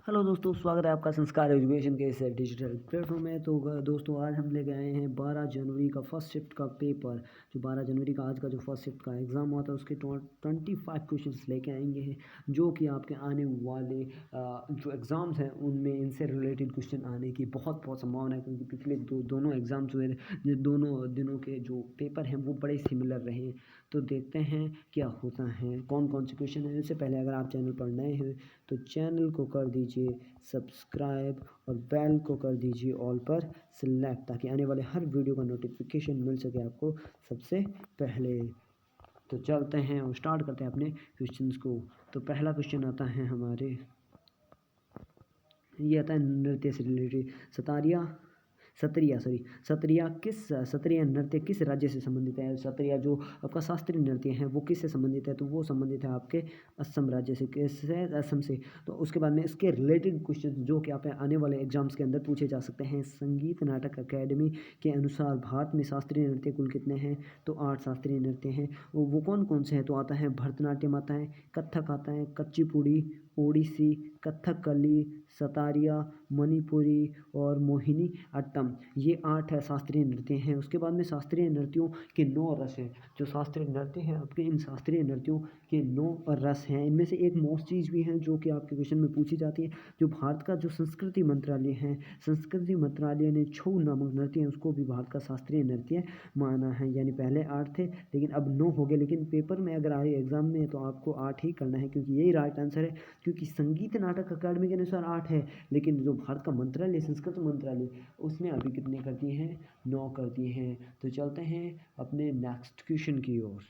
Hello दोस्तों, स्वागत है आपका संस्कार एजुकेशन के इस डिजिटल प्लेटफॉर्म में। तो दोस्तों, आज हम लेके आए हैं 12 जनवरी का फर्स्ट शिफ्ट का पेपर। जो 12 जनवरी का आज का जो फर्स्ट शिफ्ट का एग्ज़ाम हुआ था उसके 25 क्वेश्चंस लेके आएंगे हैं, जो कि आपके आने वाले जो एग्ज़ाम्स हैं उनमें इनसे रिलेटेड क्वेश्चन आने की बहुत बहुत संभावना है, क्योंकि पिछले दोनों एग्ज़ाम्स हुए थे, दोनों दिनों के जो पेपर हैं वो बड़े सिमिलर रहे। तो देखते हैं क्या होता है, कौन कौन से क्वेश्चन हैं। इससे पहले अगर आप चैनल पर नए हैं तो चैनल को कर दीजिए सब्सक्राइब और बेल को कर दीजिए ऑल पर सिलेक्ट, ताकि आने वाले हर वीडियो का नोटिफिकेशन मिल सके आपको सबसे पहले। तो चलते हैं और स्टार्ट करते हैं अपने क्वेश्चंस को। तो पहला क्वेश्चन आता है हमारे, ये आता है नृत्य से रिलेटेड। सत्रिया नृत्य किस राज्य से संबंधित है। सत्रिया जो आपका शास्त्रीय नृत्य है वो किससे संबंधित है, तो वो संबंधित है आपके असम राज्य से। किससे? असम से। तो उसके बाद में इसके रिलेटेड क्वेश्चन जो कि आप आने वाले एग्जाम्स के अंदर पूछे जा सकते हैं। संगीत नाटक अकेडमी के अनुसार भारत में शास्त्रीय नृत्य कुल कितने हैं, तो 8 शास्त्रीय नृत्य हैं। वो कौन कौन से हैं, तो आता है भरतनाट्यम आता है, कथक आता है, कुचिपुड़ी, ओडिसी, कथकली, सतारिया, मणिपुरी और मोहिनी अट्टम। ये 8 शास्त्रीय नृत्य हैं। उसके बाद में शास्त्रीय नृत्यों के 9 रस हैं। जो शास्त्रीय नृत्य हैं आपके, इन शास्त्रीय नृत्यों के 9 रस हैं। इनमें से एक मोस्ट चीज़ भी है जो कि आपके क्वेश्चन में पूछी जाती है। जो भारत का जो संस्कृति मंत्रालय है, संस्कृति मंत्रालय ने छऊ नामक नृत्य है उसको भी भारत का शास्त्रीय नृत्य माना है। यानी पहले 8 थे लेकिन अब 9 हो गए। लेकिन पेपर में अगर आए एग्जाम में तो आपको 8 ही करना है, क्योंकि यही राइट आंसर है। क्योंकि संगीत नाटक अकादमी के अनुसार 8 है, लेकिन जो भारत का मंत्रालय, संस्कृत मंत्रालय, उसने अभी कितने कर दिए हैं, 9 कर दिए हैं। तो चलते हैं अपने नेक्स्ट क्वेश्चन की ओर।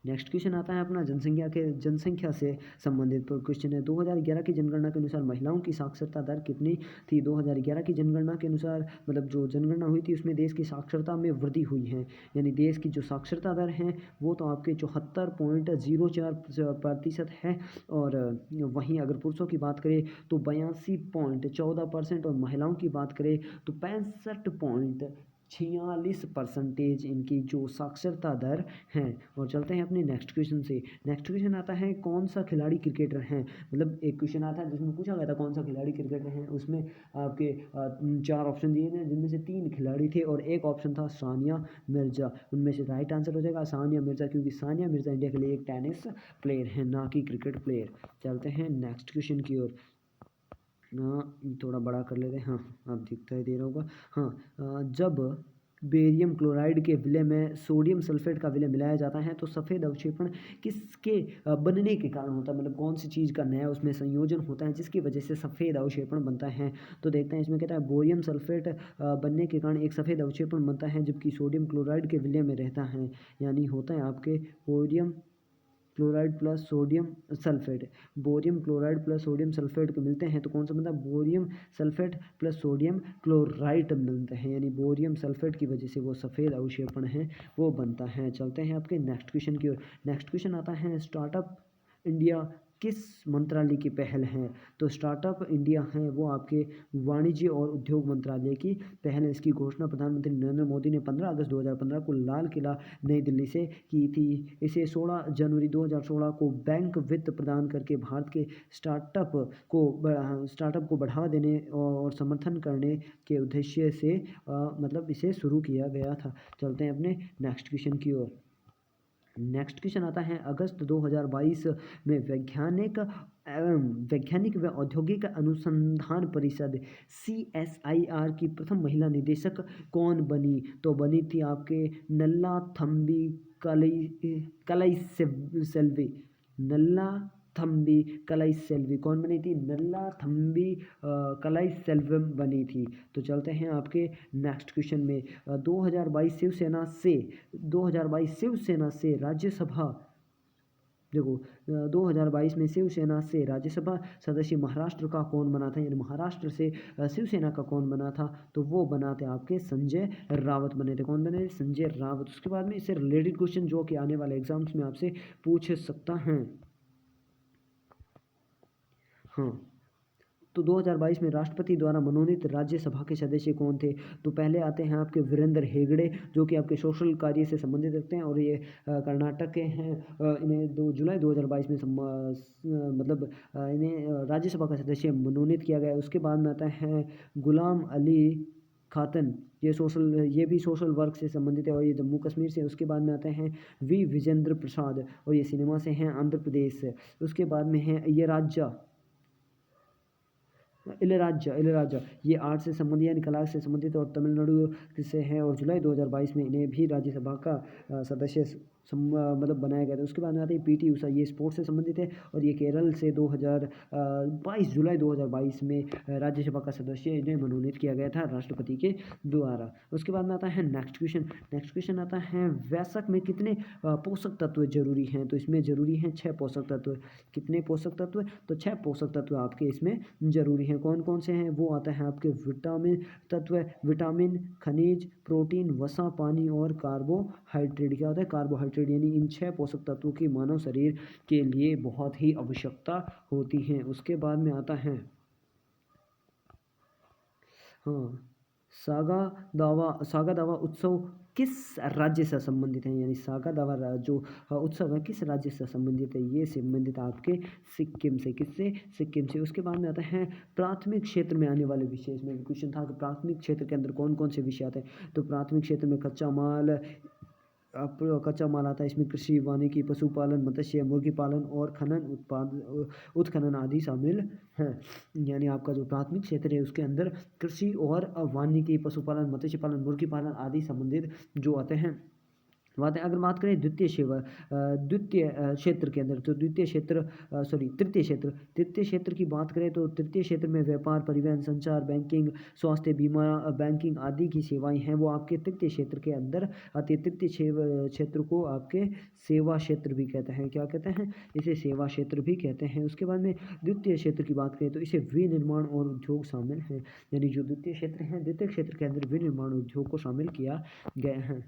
नेक्स्ट क्वेश्चन आता है अपना जनसंख्या से संबंधित क्वेश्चन है। 2011 की जनगणना के अनुसार महिलाओं की साक्षरता दर कितनी थी। 2011 की जनगणना के अनुसार, मतलब जो जनगणना हुई थी उसमें देश की साक्षरता में वृद्धि हुई है। यानी देश की जो साक्षरता दर है वो तो आपके 74.04% है। और वहीं अगर पुरुषों की बात करें तो 82.14%, और महिलाओं की बात करें तो 65.46% इनकी जो साक्षरता दर है। और चलते हैं अपने नेक्स्ट क्वेश्चन से। नेक्स्ट क्वेश्चन आता है कौन सा खिलाड़ी क्रिकेटर है। मतलब एक क्वेश्चन आता है जिसमें पूछा गया था कौन सा खिलाड़ी क्रिकेटर है। उसमें आपके 4 ऑप्शन दिए गए, जिनमें से 3 खिलाड़ी थे और एक ऑप्शन था सानिया मिर्जा। उनमें से राइट आंसर हो जाएगा सानिया मिर्जा, क्योंकि सानिया मिर्जा इंडिया के लिए एक टेनिस प्लेयर है, ना कि क्रिकेट प्लेयर। चलते हैं नेक्स्ट क्वेश्चन की ओर। थोड़ा बड़ा कर लेते हैं। हाँ, अब दिखता ही दे रहा होगा। हाँ, जब बेरियम क्लोराइड के विलय में सोडियम सल्फेट का विलय मिलाया जाता है तो सफ़ेद अवक्षेपण किसके बनने के कारण होता है। मतलब कौन सी चीज़ का नया उसमें संयोजन होता है जिसकी वजह से सफ़ेद अवक्षेपण बनता है। तो देखते हैं, इसमें कहता है बोरियम सल्फेट बनने के कारण एक सफ़ेद अवक्षेपण बनता है, जबकि सोडियम क्लोराइड के विलय में रहता है। यानी होता है आपके bohrium chloride plus sodium sulphate. Bohrium chloride plus sodium sulphate को मिलते हैं तो कौन सा बनता है, bohrium sulphate plus sodium chloride मिलते हैं। यानी बोरियम सल्फेट की वजह से वो सफ़ेद अवक्षेपण है वो बनता है। चलते हैं आपके नेक्स्ट क्वेश्चन की ओर। नेक्स्ट क्वेश्चन आता है स्टार्टअप इंडिया किस मंत्रालय की पहल है। तो स्टार्टअप इंडिया है वो आपके वाणिज्य और उद्योग मंत्रालय की पहल है। इसकी घोषणा प्रधानमंत्री नरेंद्र मोदी ने 15 अगस्त 2015 को लाल किला नई दिल्ली से की थी। इसे 16 जनवरी 2016 को बैंक वित्त प्रदान करके भारत के स्टार्टअप को बढ़ावा देने और समर्थन करने के उद्देश्य से मतलब इसे शुरू किया गया था। चलते हैं अपने नेक्स्ट क्वेश्चन की ओर। नेक्स्ट क्वेश्चन आता है अगस्त 2022 में वैज्ञानिक व औद्योगिक अनुसंधान परिषद CSIR की प्रथम महिला निदेशक कौन बनी। तो बनी थी आपके नल्ला थम्बी कलाइसेल्वी। नल्ला थम्बी कलाइसेल्वी कौन बनी थी, नल्ला थम्बी कलाइसेल्वम बनी थी। तो चलते हैं आपके नेक्स्ट क्वेश्चन में। 2022 शिवसेना से राज्यसभा, देखो 2022 में शिवसेना से राज्यसभा सदस्य महाराष्ट्र का कौन बना था। यानी महाराष्ट्र से शिवसेना का कौन बना था, तो वो बना थे आपके संजय रावत बने थे। कौन बने, संजय रावत। उसके बाद में इससे रिलेटेड क्वेश्चन जो कि आने वाले एग्जाम्स में आपसे पूछ सकता है। हाँ, तो 2022 में राष्ट्रपति द्वारा मनोनीत राज्यसभा के सदस्य कौन थे? तो पहले आते हैं आपके वीरेंद्र हेगड़े, जो कि आपके सोशल कार्य से संबंधित रखते हैं और ये कर्नाटक के हैं। इन्हें 2 जुलाई 2022 में मतलब इन्हें राज्यसभा का सदस्य मनोनीत किया गया। उसके बाद में आता है गुलाम अली खातन, ये भी सोशल वर्क से संबंधित है और ये जम्मू कश्मीर से। उसके बाद में आते हैं वी विजेंद्र प्रसाद और ये सिनेमा से हैं, आंध्र प्रदेश से। उसके बाद में है इलराजा, ये आर्ट से संबंधित यानी कला से संबंधित और तमिलनाडु से है और जुलाई 2022 में इन्हें भी राज्यसभा का सदस्य मतलब बनाया गया था। उसके बाद में आते हैं पीटी उषा, ये स्पोर्ट्स से संबंधित है और ये केरल से 2022 जुलाई 2022 में राज्यसभा का सदस्य इन्हें मनोनीत किया गया था राष्ट्रपति के द्वारा। उसके बाद में आता है नेक्स्ट क्वेश्चन आता है वयस्क में कितने पोषक तत्व जरूरी हैं? तो इसमें जरूरी हैं 6 पोषक तत्व। कितने पोषक तत्व? तो 6 पोषक तत्व आपके इसमें जरूरी हैं। कौन कौन से हैं? वो आता है आपके विटामिन, खनिज, प्रोटीन, वसा, पानी और कार्बोहाइड्रेट। क्या होता है? कार्बोहाइड्रेट, यानी इन 6 पोषक तत्वों की मानव शरीर के लिए बहुत ही आवश्यकता होती है। उसके बाद में आता है सागा दावा उत्सव किस राज्य से संबंधित है? यानी सागा दावा जो उत्सव है किस राज्य से संबंधित है? ये संबंधित आपके सिक्किम से। किससे? सिक्किम से। उसके बाद में आता है प्राथमिक क्षेत्र में आने वाले विषय। इसमें क्वेश्चन था कि प्राथमिक क्षेत्र के अंदर कौन कौन से विषय आते हैं? तो प्राथमिक क्षेत्र में कच्चा माल आता है। इसमें कृषि, वानिकी, पशुपालन, मत्स्य, मुर्गी पालन और उत्खनन आदि शामिल हैं। यानी आपका जो प्राथमिक क्षेत्र है उसके अंदर कृषि और वानिकी, पशुपालन, मत्स्य पालन, मुर्गी पालन आदि संबंधित जो आते हैं। अगर बात करें द्वितीय क्षेत्र के अंदर, तो तृतीय क्षेत्र की बात करें तो तृतीय क्षेत्र में व्यापार, परिवहन, संचार, बैंकिंग, स्वास्थ्य बीमा, बैंकिंग आदि की सेवाएं हैं, वो आपके तृतीय क्षेत्र के अंदर आती है। तृतीय क्षेत्र को आपके सेवा क्षेत्र भी कहते हैं। क्या कहते हैं? इसे सेवा क्षेत्र भी कहते हैं। उसके बाद में द्वितीय क्षेत्र की बात करें तो इसे विनिर्माण और उद्योग शामिल हैं। यानी जो द्वितीय क्षेत्र है, द्वितीय क्षेत्र के अंदर विनिर्माण उद्योग को शामिल किया गया है।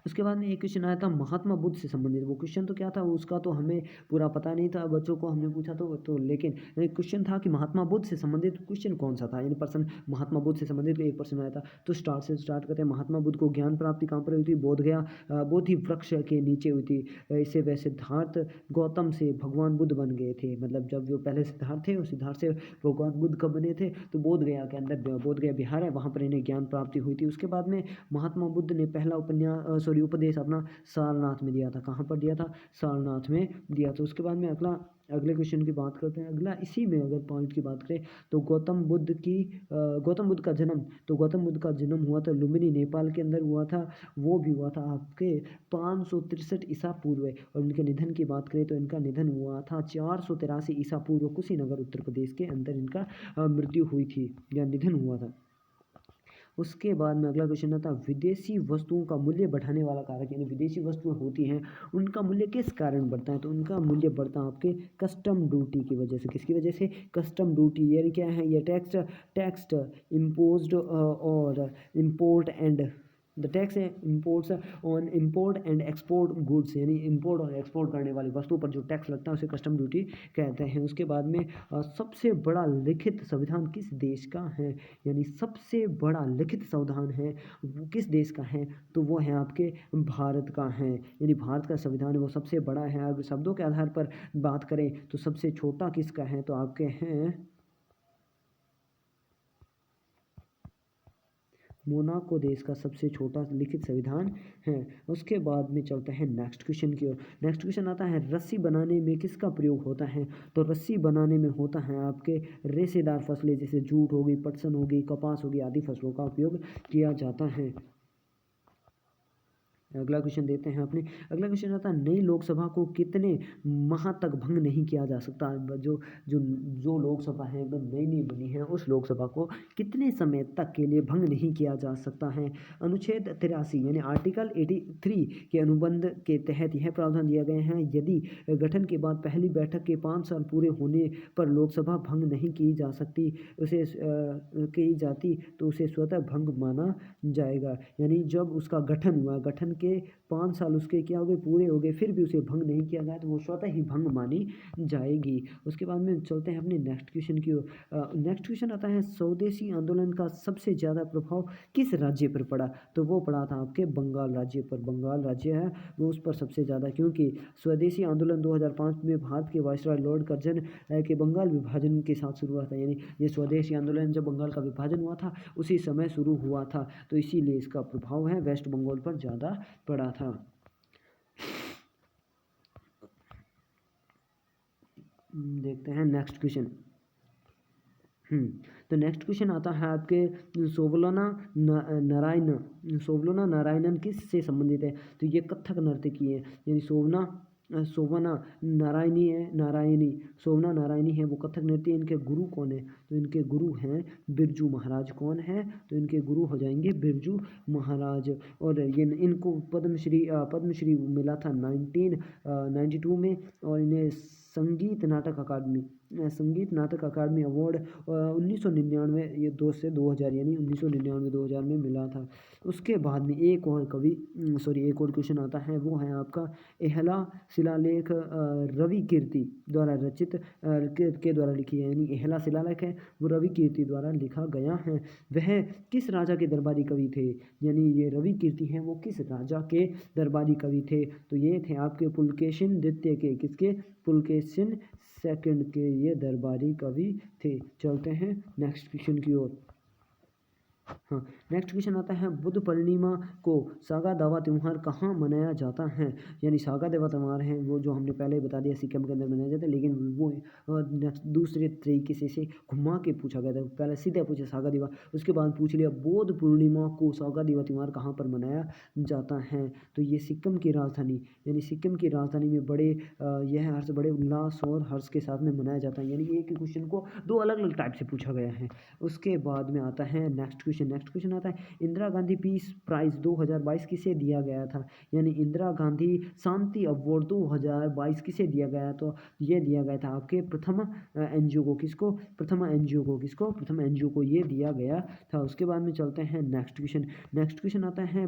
उसके बाद में एक क्वेश्चन आया था महात्मा बुद्ध से संबंधित। वो क्वेश्चन तो क्या था उसका तो हमें पूरा पता नहीं था, बच्चों को हमने पूछा तो लेकिन एक क्वेश्चन था कि महात्मा बुद्ध से संबंधित क्वेश्चन कौन सा था, यानी पर्सन महात्मा बुद्ध से संबंधित एक पर्सन आया था। तो स्टार्ट करते हैं। महात्मा बुद्ध को ज्ञान प्राप्ति कहाँ पर हुई थी? बोधि वृक्ष के नीचे हुई थी। इसे वह सिद्धार्थ गौतम से भगवान बुद्ध बन गए थे। मतलब जब जो पहले सिद्धार्थ थे, उस सिद्धार्थ से भगवान बुद्ध कब बने थे? तो बोध गया के अंदर, बोध गया बिहार है, वहाँ पर इन्हें ज्ञान प्राप्ति हुई थी। उसके बाद में महात्मा बुद्ध ने पहला उपदेश अपना सारनाथ में दिया था। कहाँ पर दिया था? सारनाथ में दिया था। उसके बाद में अगले क्वेश्चन की बात करते हैं। अगला इसी में अगर पॉइंट की बात करें तो गौतम बुद्ध का जन्म हुआ था लुम्बिनी, नेपाल के अंदर हुआ था। वो भी हुआ था आपके 563 ईसा पूर्व। और उनके निधन की बात करें तो इनका निधन हुआ था 483 ईसा पूर्व, कुशीनगर उत्तर प्रदेश के अंदर इनका मृत्यु हुई थी या निधन हुआ था। उसके बाद में अगला क्वेश्चन आता है विदेशी वस्तुओं का मूल्य बढ़ाने वाला कारक। यानी विदेशी वस्तुएं होती हैं, उनका मूल्य किस कारण बढ़ता है? तो उनका मूल्य बढ़ता है आपके कस्टम ड्यूटी की वजह से। किसकी वजह से? Custom duty. ये क्या है? ये टैक्स इम्पोज्ड और इम्पोर्ट एंड द टैक्स है imports on import and export goods. यानी इम्पोर्ट और एक्सपोर्ट करने वाली वस्तुओं पर जो टैक्स लगता है उसे कस्टम ड्यूटी कहते हैं। उसके बाद में सबसे बड़ा लिखित संविधान किस देश का है? यानी सबसे बड़ा लिखित संविधान है वो किस देश का है? तो वो है आपके भारत का है। यानी भारत का संविधान है वो सबसे बड़ा है। अगर शब्दों के आधार पर बात करें तो सबसे छोटा किसका है? तो आपके हैं मोनाको देश का सबसे छोटा लिखित संविधान है। उसके बाद में चलते हैं नेक्स्ट क्वेश्चन की ओर। नेक्स्ट क्वेश्चन आता है रस्सी बनाने में किसका प्रयोग होता है? तो रस्सी बनाने में होता है आपके रेशेदार फसलें जैसे जूट होगी, पटसन होगी, कपास होगी आदि फसलों का उपयोग किया जाता है। अगला क्वेश्चन देते हैं अपने। अगला क्वेश्चन आता है नई लोकसभा को कितने माह तक भंग नहीं किया जा सकता? जो लोकसभा है एकदम नई बनी है, उस लोकसभा को कितने समय तक के लिए भंग नहीं किया जा सकता है? अनुच्छेद 83 यानी आर्टिकल 83 के अनुबंध के तहत यह प्रावधान दिया गया है यदि गठन के बाद पहली बैठक के 5 साल पूरे होने पर लोकसभा भंग नहीं की जा सकती की जाती तो उसे स्वतः भंग माना जाएगा। यानी जब उसका गठन हुआ, गठन के 5 साल उसके क्या हो गए, पूरे हो गए, फिर भी उसे भंग नहीं किया गया तो वो स्वतः ही भंग मानी जाएगी। उसके बाद में चलते हैं अपने नेक्स्ट क्वेश्चन की ओर। नेक्स्ट क्वेश्चन आता है, स्वदेशी आंदोलन का सबसे ज़्यादा प्रभाव किस राज्य पर पड़ा? तो वो पड़ा था आपके बंगाल राज्य पर। बंगाल राज्य है वो उस पर सबसे ज़्यादा, क्योंकि स्वदेशी आंदोलन 2005 में भारत के वायसराय लॉर्ड कर्जन के बंगाल विभाजन के साथ शुरू हुआ था। यानी ये स्वदेशी आंदोलन जब बंगाल का विभाजन हुआ था उसी समय शुरू हुआ था, तो इसीलिए इसका प्रभाव है वेस्ट बंगाल पर ज़्यादा पड़ा था। देखते हैं नेक्स्ट क्वेश्चन। तो नेक्स्ट क्वेश्चन आता है आपके, सोवलोना नारायणन किस से संबंधित है? तो ये कथक नर्तकी है, यानी सोवना नारायणी है वो कथक नृत्य। इनके गुरु कौन है? तो इनके गुरु हैं बिरजू महाराज। कौन है? तो इनके गुरु हो जाएंगे बिरजू महाराज। और ये इनको पद्मश्री मिला था 1992 में, और इन्हें संगीत नाटक अकादमी अवार्ड 1999, ये 2000 यानी 1999-2000 में मिला था। उसके बाद में एक और क्वेश्चन आता है, वो है आपका एहला शिलालेख रवि कीर्ति द्वारा रचित के द्वारा लिखी है। यानी एहला शिलालेख है वो रवि कीर्ति द्वारा लिखा गया है। वह किस राजा के दरबारी कवि थे? यानी ये रवि कीर्ति हैं वो किस राजा के दरबारी कवि थे? तो ये थे आपके पुलकेशिन द्वितीय के, किसके? पुलकेशिन सेकंड के ये दरबारी कवि थे। चलते हैं नेक्स्ट क्वेश्चन की ओर। हाँ, नेक्स्ट क्वेश्चन आता है, बुद्ध पूर्णिमा को सागा दावा त्यौहार कहाँ मनाया जाता है? यानी सागा दावा त्यौहार है वो जो हमने पहले ही बता दिया सिक्किम के अंदर मनाया जाता है, लेकिन वो नेक्स्ट दूसरे तरीके से घुमा के पूछा गया था। पहले सीधे पूछा सागा दिवा, उसके बाद पूछ लिया बुद्ध पूर्णिमा को सागा दिवा त्यौहार कहाँ पर मनाया जाता है? तो ये सिक्किम की राजधानी, यानी सिक्किम की राजधानी में यह हर्ष बड़े उल्लास और हर्ष के साथ में मनाया जाता है। यानी एक ही क्वेश्चन को दो अलग अलग टाइप से पूछा गया है। उसके बाद में आता है नेक्स्ट क्वेश्चन आता है, इंदिरा गांधी पीस प्राइज 2022 किसे दिया गया था? यानी इंदिरा गांधी शांति अवार्ड 2022 किसे दिया गया? तो ये दिया गया था आपके प्रथम एनजीओ को। किसको? प्रथम एनजीओ को ये दिया गया था। उसके बाद में चलते हैं नेक्स्ट क्वेश्चन आता है,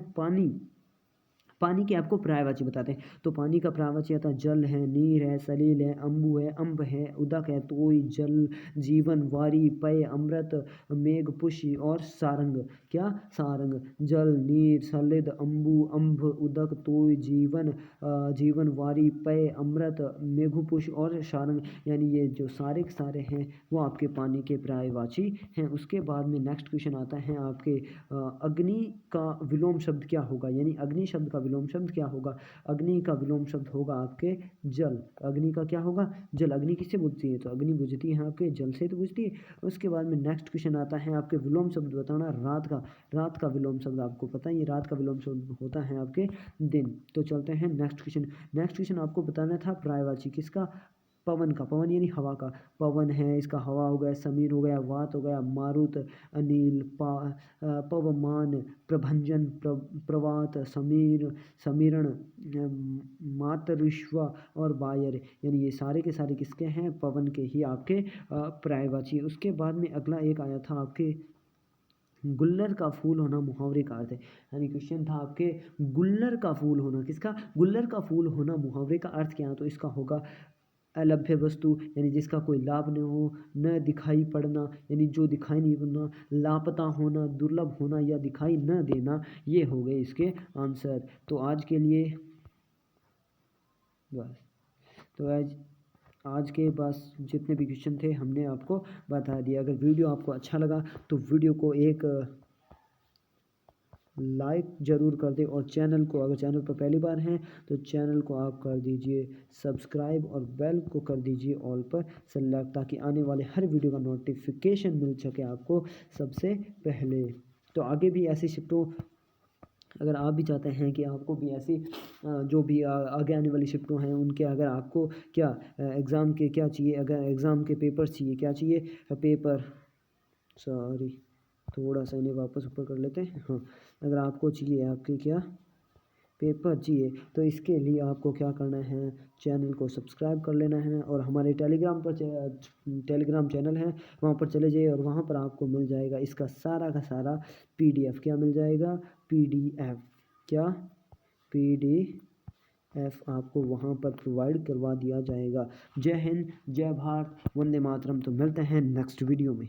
पानी के आपको पर्यायवाची बताते हैं। तो पानी का पर्यायवाची आता है, जल है, नीर है, सलील है, अम्बु है, अम्ब है, उदक है, तोय, जल, जीवन, वारी, पय, अमृत, मेघ, पुष्य और सारंग। क्या? सारंग। जल, नीर, सलिद, अम्बु, अम्भ, उदक, तोय, जीवन, वारी, पय, अमृत, मेघपुष्य और सारंग। यानी ये जो सारे के सारे हैं वो आपके पानी के पर्यायवाची हैं। उसके बाद में नेक्स्ट क्वेश्चन आता है आपके, अग्नि का विलोम शब्द क्या होगा? यानी अग्नि शब्द का विलोम शब्द क्या होगा? अग्नि का विलोम शब्द होगा आपके जल। अग्नि का क्या होगा? जल। अग्नि किससे बुझती है? तो अग्नि बुझती है आपके जल से तो बुझती है। उसके बाद में नेक्स्ट क्वेश्चन आता है आपके, विलोम शब्द बताना रात का विलोम शब्द आपको पता है, ये रात का विलोम शब्द होता है आपके दिन। तो चलते हैं नेक्स्ट क्वेश्चन आपको बताना था पर्यायवाची किसका? पवन का। पवन यानी हवा का। पवन है, इसका हवा हो गया, समीर हो गया, वात हो गया, मारुत, अनिल, पवमान, प्रभंजन, प्रवात, समीरण, मातरिश्व और वायर। यानी ये सारे के सारे किसके हैं? पवन के ही आपके पर्यायवाची। उसके बाद में अगला एक आया था आपके, गुल्लर का फूल होना मुहावरे का अर्थ है। यानी क्वेश्चन था आपके, गुल्लर का फूल होना किसका? गुल्लर का फूल होना मुहावरे का अर्थ क्या है? तो इसका होगा अलभ्य वस्तु, यानी जिसका कोई लाभ न हो, न दिखाई पड़ना, यानी जो दिखाई नहीं पड़ना, लापता होना, दुर्लभ होना या दिखाई न देना, ये हो गए इसके आंसर। तो आज के लिए बस, तो आज के बस जितने भी क्वेश्चन थे हमने आपको बता दिया। अगर वीडियो आपको अच्छा लगा तो वीडियो को एक लाइक ज़रूर कर दें, और चैनल को, अगर चैनल पर पहली बार हैं तो चैनल को आप कर दीजिए सब्सक्राइब और बेल को कर दीजिए ऑल पर सेलेक्ट, ताकि आने वाले हर वीडियो का नोटिफिकेशन मिल सके आपको सबसे पहले। तो आगे भी ऐसी शिफ्टों, अगर आप भी चाहते हैं कि आपको भी ऐसी जो भी आगे आने वाली शिफ्टों हैं उनके, अगर आपको क्या एग्ज़ाम के क्या चाहिए, अगर एग्ज़ाम के पेपर चाहिए, क्या चाहिए? सॉरी, थोड़ा सा इन्हें वापस ऊपर कर लेते हैं। हाँ, अगर आपको चाहिए आपके क्या पेपर चाहिए, तो इसके लिए आपको क्या करना है? चैनल को सब्सक्राइब कर लेना है, और हमारे टेलीग्राम चैनल है वहाँ पर चले जाइए, और वहाँ पर आपको मिल जाएगा इसका सारा का सारा PDF। क्या मिल जाएगा? PDF। क्या? PDF आपको वहाँ पर प्रोवाइड करवा दिया जाएगा। जय हिंद, जय भारत, वंदे मातरम। तो मिलते हैं नेक्स्ट वीडियो में।